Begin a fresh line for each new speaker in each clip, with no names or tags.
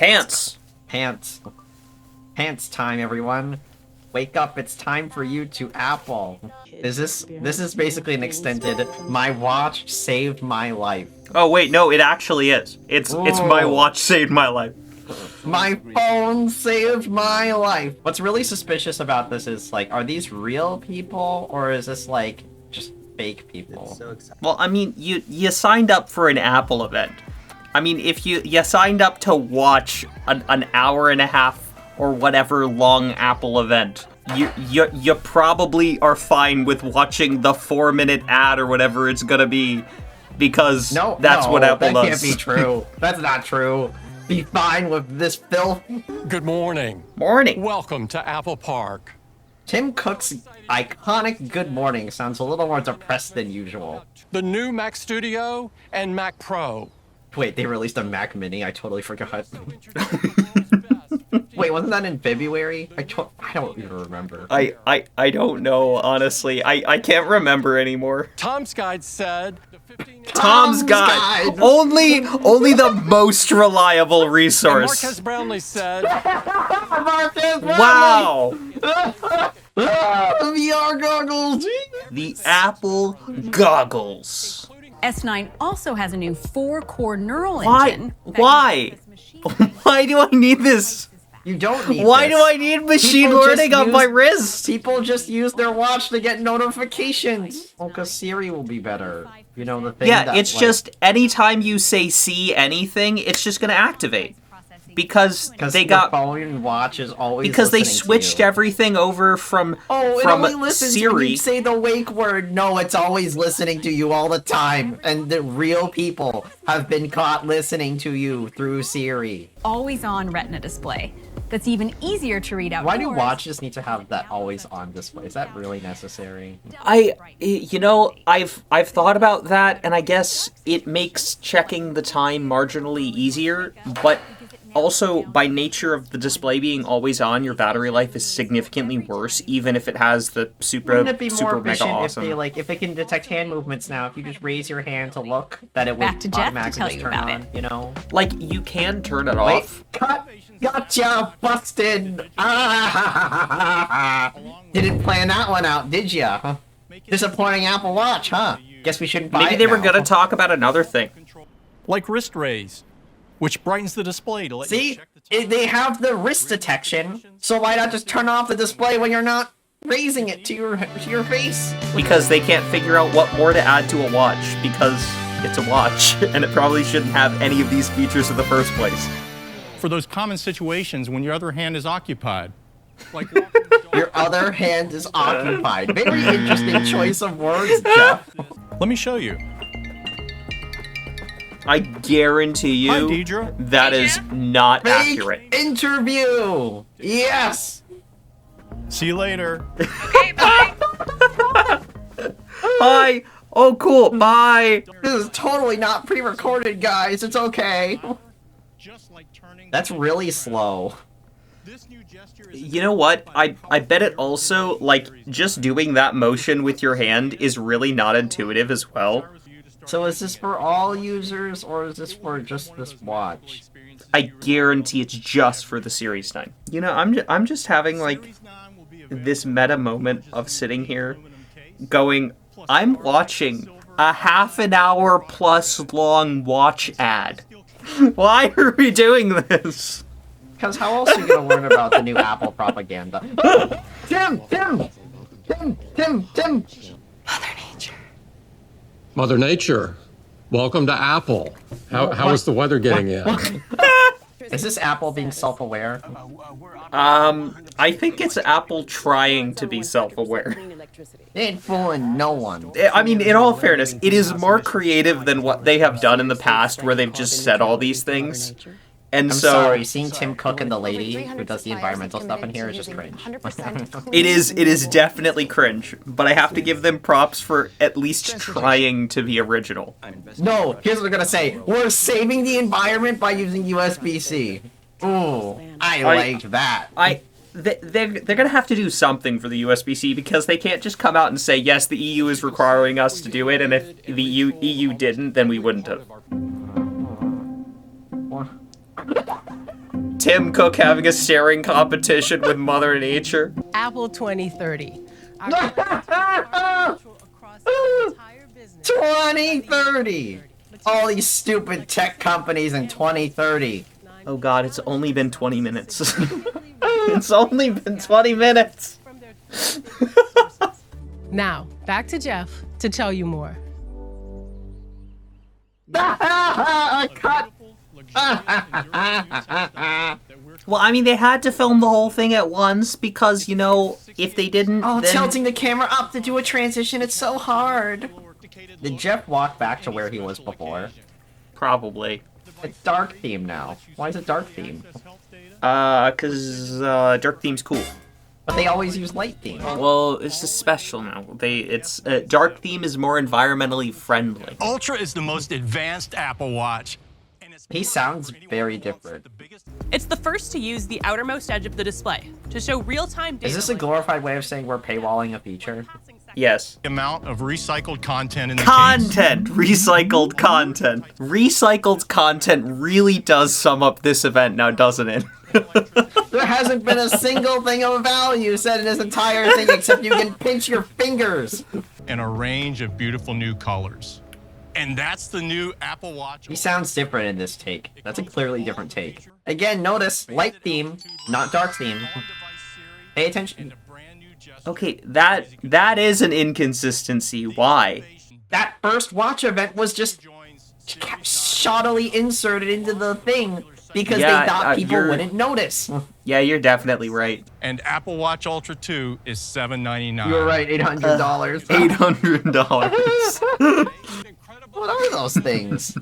Pants.
Pants. Pants time, everyone. Wake up, it's time for you to Apple. This is basically an extended my watch saved my life.
Oh wait, no, it actually is. It's my watch saved my life.
My phone saved my life. What's really suspicious about this is, like, are these real people or is this like just fake people?
Well, I mean, you signed up for an Apple event. I mean, if you signed up to watch an hour and a half or whatever long Apple event, you probably are fine with watching the 4-minute ad or whatever it's gonna be, because that's what Apple does.
That can't be true. That's not true. Be fine with this filth.
Good morning.
Morning.
Welcome to Apple Park.
Tim Cook's iconic good morning sounds a little more depressed than usual.
The new Mac Studio and Mac Pro.
Wait, they released a Mac Mini? I totally forgot. Wait, wasn't that in February? I don't even remember.
I don't know, honestly. I can't remember anymore.
Tom's Guide said...
Tom's Guide! Only the most reliable resource.
And Marquez Brownlee said...
Marquez Brownlee!
Wow!
VR goggles!
The Apple goggles.
S9 also has a new 4-core neural engine.
Why? Why do I need this?
You don't need
Why
this.
do I need machine
People
learning
just
on my wrist?
People just use their watch to get notifications. Oh, because Siri will be better. You know, the thing that,
it's just anytime you say see anything, it's just going to activate. Because they got
phone and watch is always
because they switched everything over from
it only listens
Siri.
When you say the wake word. No, it's always listening to you all the time, and the real people have been caught listening to you through Siri.
Always on Retina display. That's even easier to read outdoors.
Why do watches need to have that always on display? Is that really necessary?
I've thought about that, and I guess it makes checking the time marginally easier, but also, by nature of the display being always on, your battery life is significantly worse, even if it has the super mega awesome.
If it can detect hand movements now, if you just raise your hand to look, that it would automatically just turn on, you know?
Like, you can turn it off.
Cut! Gotcha! Busted! Didn't plan that one out, did ya? Disappointing Apple Watch, huh? Guess we shouldn't buy it
Maybe they were gonna talk about another thing.
Like wrist raise, which brightens the display to let you check the time.
They have the wrist detection, so why not just turn off the display when you're not raising it to your face?
Because they can't figure out what more to add to a watch, because it's a watch, and it probably shouldn't have any of these features in the first place.
For those common situations when your other hand is occupied.
Like
your other hand is occupied. Very interesting choice of words, Jeff.
Let me show you.
I guarantee you
Hi, Deidre.
that is not
Fake
accurate.
interview! Yes!
See you later.
Hi! Oh, cool. Bye!
This is totally not pre-recorded, guys. It's okay. That's really slow.
You know what? I bet it also, like, just doing that motion with your hand is really not intuitive as well.
So is this for all users, or is this for just this watch?
I guarantee it's just for the Series 9. You know, I'm just having, like, this meta moment of sitting here going, I'm watching a half an hour plus long watch ad. Why are we doing this?
Because how else are you going to learn about the new Apple propaganda? Tim!
Mother Nature, welcome to Apple. How is the weather getting in?
Is this Apple being self-aware?
I think it's Apple trying to be self-aware.
They ain't fooling no one.
I mean, in all fairness, it is more creative than what they have done in the past, where they've just said all these things. And
I'm
so,
sorry, seeing Tim Cook and the lady who does the environmental stuff in here is just cringe.
it is definitely cringe, but I have to give them props for at least trying to be original.
No, here's what they're gonna say. We're saving the environment by using USB-C. Ooh, I like that.
They're gonna have to do something for the USB-C, because they can't just come out and say, yes, the EU is requiring us to do it, and if the EU didn't, then we wouldn't have. Tim Cook having a staring competition with Mother Nature.
Apple 2030.
2030! All these stupid tech companies in 2030.
Oh god, it's only been 20 minutes. It's only been 20 minutes!
Now, back to Jeff to tell you more.
Cut!
Well, I mean, they had to film the whole thing at once because, you know, if they didn't,
Oh,
then...
tilting the camera up to do a transition, it's so hard. Did Jeff walk back to where he was before?
Probably.
It's dark theme now. Why is it dark theme?
Cause, dark theme's cool.
But they always use light theme.
Well, it's just special now. Dark theme is more environmentally friendly.
Ultra is the most advanced Apple Watch.
He sounds very different.
It's the first to use the outermost edge of the display to show real-time data.
Is this a glorified way of saying we're paywalling a feature?
Yes.
The amount of recycled content in the
Content! Recycled content. Recycled content really does sum up this event now, doesn't it?
There hasn't been a single thing of value said in this entire thing except you can pinch your fingers.
and a range of beautiful new colors. And that's the new Apple Watch.
He sounds different in this take. That's a clearly different take. Again, notice, light theme, not dark theme. Pay attention.
Okay, that is an inconsistency. Why?
That first watch event was just shoddily inserted into the thing because
Yeah,
they thought people
you're-
wouldn't notice.
Yeah, you're definitely right.
And Apple Watch Ultra 2 is $799.
You were right, $800.
$800.
What are those things?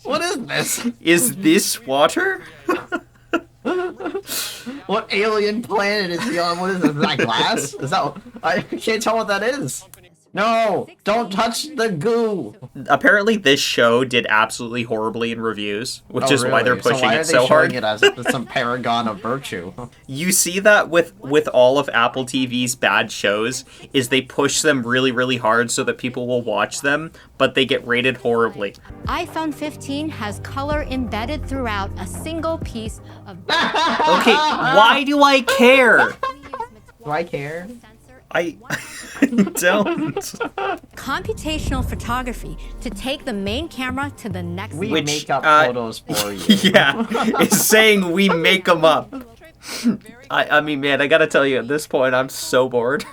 What is this?
Is this water?
What alien planet is he on? What is this? Is that glass? Is that? I can't tell what that is. No! Don't touch the goo!
Apparently this show did absolutely horribly in reviews, which is why they're pushing
why
it
are they
so hard.
showing it as if it's some paragon of virtue?
You see that with all of Apple TV's bad shows, is they push them really, really hard so that people will watch them, but they get rated horribly.
iPhone 15 has color embedded throughout a single piece of...
Okay, why do I care?
Do I care?
I don't.
Computational photography to take the main camera to the next
We
level.
make up photos for you.
Yeah, it's saying we make them up. I mean, man, I gotta tell you, at this point, I'm so bored.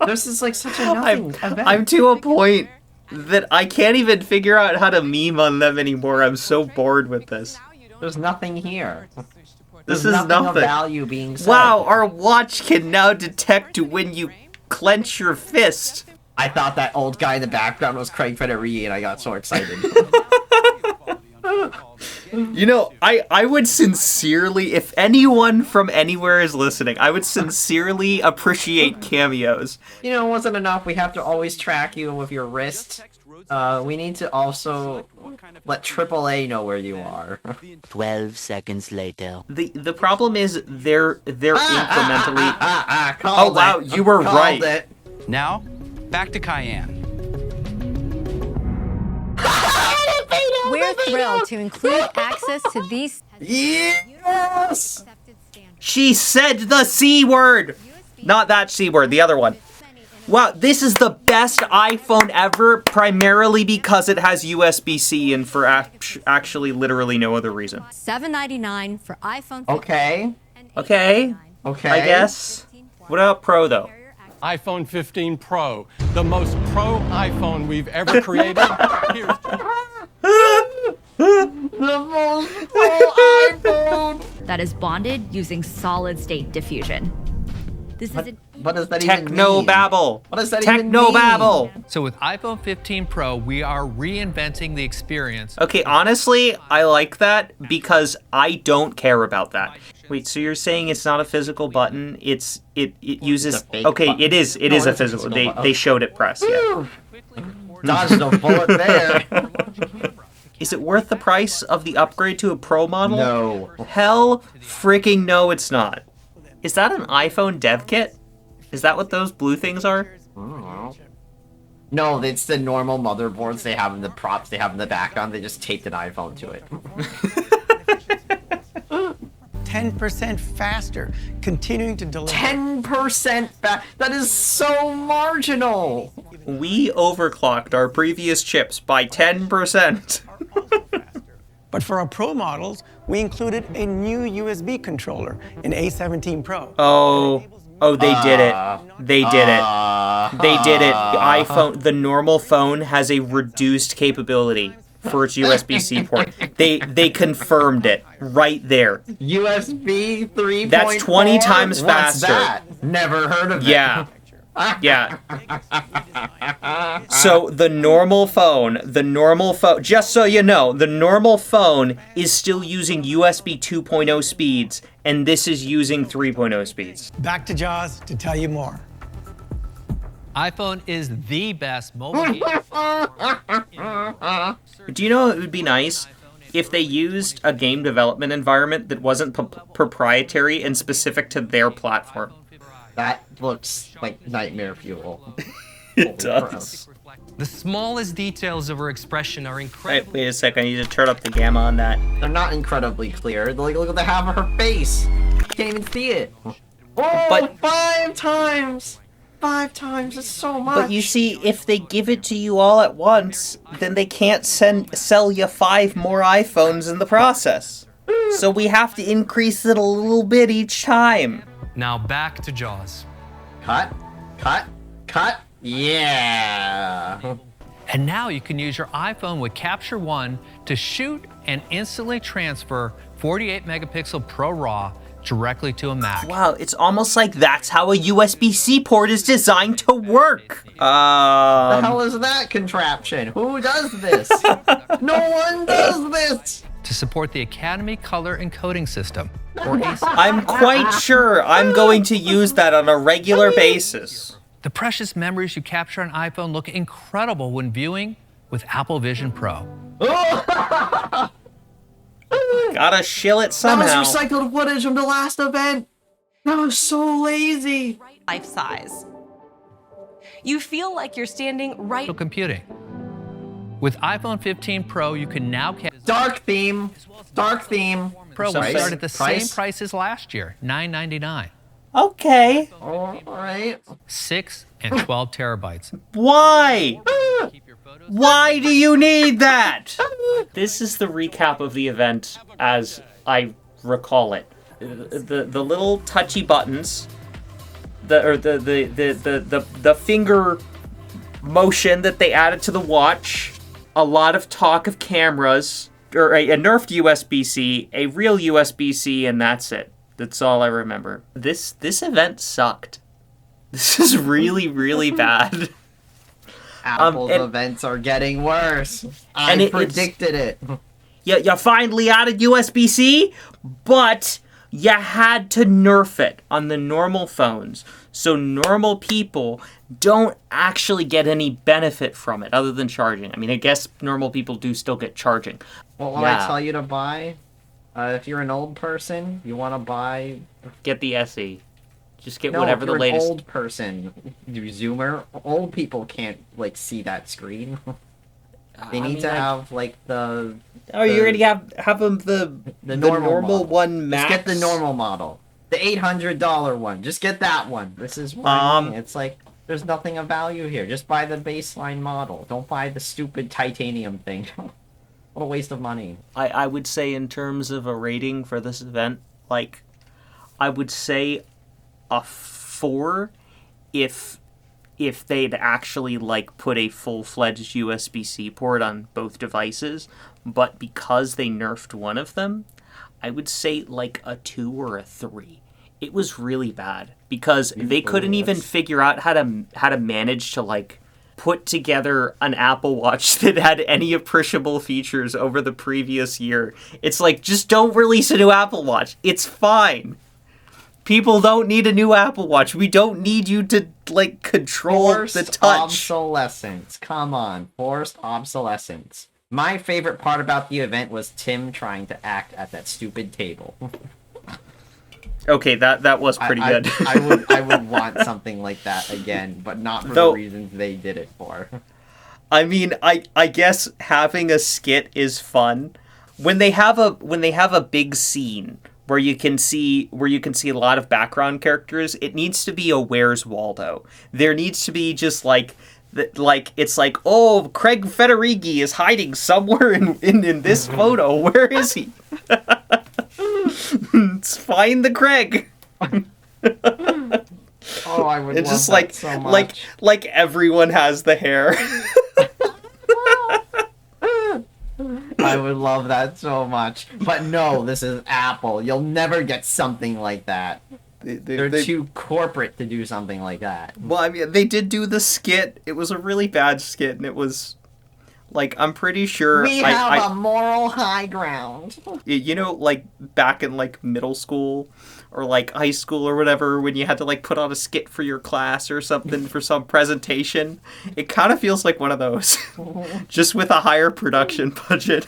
This is like such a nothing event.
I'm to a point that I can't even figure out how to meme on them anymore. I'm so bored with this.
There's nothing here.
This
There's
is
nothing of
nothing.
value being said.
Wow, our watch can now detect when you clench your fist.
I thought that old guy in the background was Craig Federighi and I got so excited.
You know, I would sincerely, if anyone from anywhere is listening, I would sincerely appreciate cameos.
You know, it wasn't enough. We have to always track you with your wrist. We need to also let AAA know where you are.
12 seconds later.
The problem is they're incrementally. Oh
Called
wow,
it.
you were
Called
right.
It.
Now, back to Cayenne.
We're thrilled to include access to these...
Yes!
She said the C word! Not that C word, the other one. Wow, this is the best iPhone ever, primarily because it has USB-C and for actually literally no other reason.
$7.99 for iPhone 15.
Okay.
Okay,
Okay.
I guess. What about Pro, though?
iPhone 15 Pro, the most pro iPhone we've ever created. Here's
The most pro iPhone!
that is bonded using solid-state diffusion. This is a
What does that even mean?
Technobabble!
What does that even mean?
Technobabble!
So with iPhone 15 Pro, we are reinventing the experience.
Okay, honestly, I like that because I don't care about that. Wait, so you're saying it's not a physical button? It uses...
It's a fake
Okay,
button.
it is
No,
a
it's a
physical.
physical button.
They showed it press, yeah.
Dodged a bullet there.
Is it worth the price of the upgrade to a Pro model?
No.
Hell freaking no, it's not. Is that an iPhone dev kit? Is that what those blue things are?
No, it's the normal motherboards they have in the props they have in the background. They just taped an iPhone to it.
10% faster, continuing to deliver.
10% that is so marginal.
We overclocked our previous chips by 10%.
But for our Pro models, we included a new USB controller in A17 Pro.
Oh, they did it. They did it. They did it. The normal phone has a reduced capability for its USB-C port. They confirmed it right there.
USB 3.4?
That's 20 times faster.
What's that? Never heard of it.
Yeah. Yeah. So the normal phone, just so you know, the normal phone is still using USB 2.0 speeds, and this is using 3.0 speeds.
Back to Jaws to tell you more.
iPhone is the best mobile game.
Do you know it would be nice if they used a game development environment that wasn't proprietary and specific to their platform?
That looks like nightmare fuel.
It does.
The smallest details of her expression are incredible.
Wait a second, I need to turn up the gamma on that.
They're not incredibly clear. Look at the half of her face. You can't even see it. Oh, but 5 times! 5 times is so much.
But you see, if they give it to you all at once, then they can't sell you 5 more iPhones in the process. So we have to increase it a little bit each time.
Now back to Jaws.
Cut. Yeah.
And now you can use your iPhone with Capture One to shoot and instantly transfer 48 megapixel Pro RAW directly to a Mac.
Wow, it's almost like that's how a USB-C port is designed to work.
The hell is that contraption? Who does this? No one does this.
To support the Academy Color Encoding System, or ACE.
I'm quite sure I'm going to use that on a regular basis.
The precious memories you capture on iPhone look incredible when viewing with Apple Vision Pro.
Gotta shill it somehow.
That was recycled footage from the last event. That was so lazy.
Life size. You feel like you're standing right.
Computing. With iPhone 15 Pro, you can now
Dark theme.
Pro will start at the same price as last year, $999.
Okay.
All right.
6 and 12 terabytes.
Why? Why do you need that? This is the recap of the event as I recall it. The little touchy buttons, the finger motion that they added to the watch, a lot of talk of cameras, or a nerfed USB-C, a real USB-C, and that's it. That's all I remember. This event sucked. This is really, really bad.
Apple's events are getting worse. I predicted it.
You finally added USB-C, but you had to nerf it on the normal phones. So normal people don't actually get any benefit from it other than charging. I mean, I guess normal people do still get charging.
What will I tell you to buy? If you're an old person, you want to buy...
Get the SE. Just get whatever the latest...
No, if you're an old person, you Zoomer, old people can't, see that screen. They need to have, the...
Oh, you're going to have them the normal one max?
Just get the normal model. The $800 one. Just get that one. This is what I mean. It's there's nothing of value here. Just buy the baseline model. Don't buy the stupid titanium thing. What a waste of money.
I would say in terms of a rating for this event, I would say a 4 if they'd actually put a full-fledged USB-C port on both devices, but because they nerfed one of them, I would say a 2 or a 3. It was really bad because they couldn't even figure out how to manage to put together an Apple Watch that had any appreciable features over the previous year. It's just don't release a new Apple Watch. It's fine. People don't need a new Apple Watch. We don't need you to control the touch.
Obsolescence. Come on. Forced obsolescence. My favorite part about the event was Tim trying to act at that stupid table.
Okay, that was pretty good.
I would want something like that again, but not for the reasons they did it for.
I mean, I guess having a skit is fun. When they have a big scene where you can see a lot of background characters. It needs to be a Where's Waldo. There needs to be just like it's like, oh, Craig Federighi is hiding somewhere in this photo. Where is he? Let's find the Craig.
Oh, I would
it's
love
just
that
like
so much.
like everyone has the hair.
I would love that so much. But no, this is Apple. You'll never get something like that. They're too corporate to do something like that.
Well, I mean, they did do the skit. It was a really bad skit, and it was like, I'm pretty sure
We have a moral high ground.
You know, like back in like middle school or like high school or whatever, when you had to like put on a skit for your class or something for some presentation, it kind of feels like one of those, just with a higher production budget.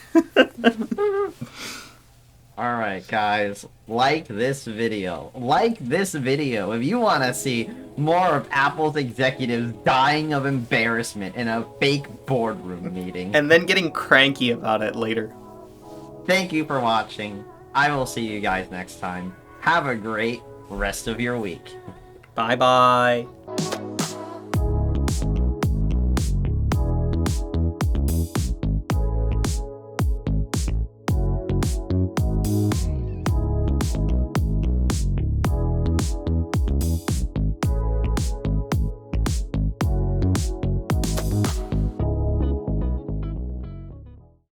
All right, guys, like this video. Like this video if you want to see more of Apple's executives dying of embarrassment in a fake boardroom meeting.
And then getting cranky about it later.
Thank you for watching. I will see you guys next time. Have a great rest of your week.
Bye-bye.